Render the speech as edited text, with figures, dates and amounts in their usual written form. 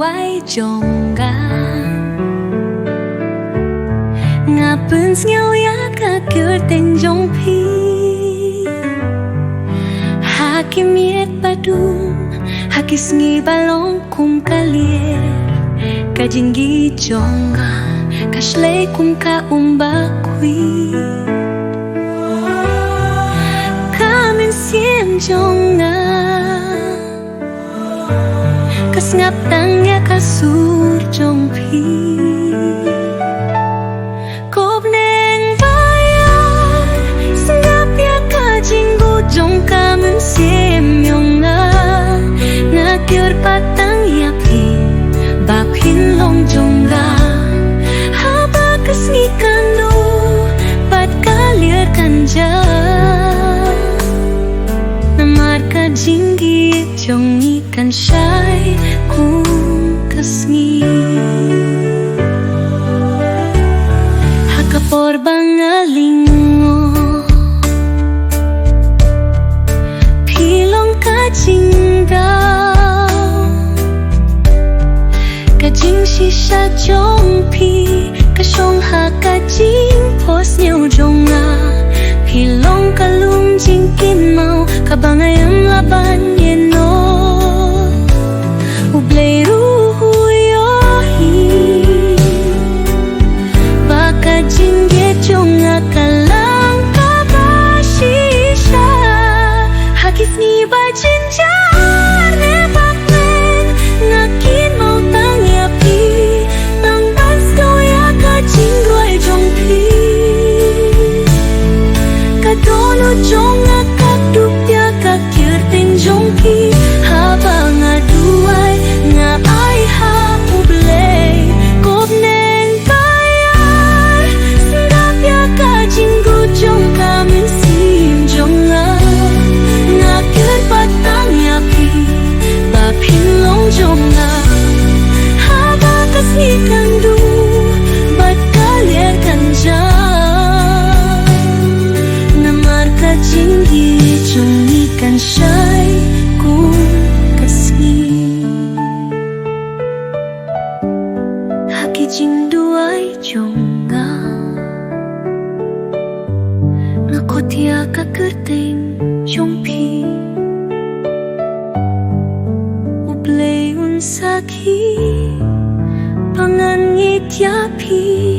duai jonggan ngapun ngau ya kakir tenjong pi hakim yet badum hakis ngi balong kum kalier kajinggi jonggan kasle kum ka umbakui kamen siem jonggan kas ngap tangnya kasur jong pi kop neng bayar sengap ya kajinggu jong kamen siem yonga ngakyur patang ya pi bapin long jongga haba kas ngikandu pat kalir kanja namar kajinggi jong ikan syai kum kasngi hakapor bangalingo pilong kajingdaw kajing shisha jongpi kasyong ha kajing pos nyau jonga pilong kalung jingkin mau kabangayang laban yeno ublay ruhu yohi baka jingge jonga kalang kabashisha hakis ni bajinjar ne bakmen ngakin mau tangya pi tang bas kau ya kajing guai jong pi kadono jonga kakdup ya kakir ting jong pi haba ngaduai nga ai ha ublay kop neng bayar sedap ya kajing gu jong kamen sim jonga ngakir patang ya pi bapin long jonga haba kasih kandu bat kalir kanja namar kajinggi jong ikan syai kum kasih haki jing duai jonga ngakotia kaketeng jong pi ublay unsaki pangan ngit ya pi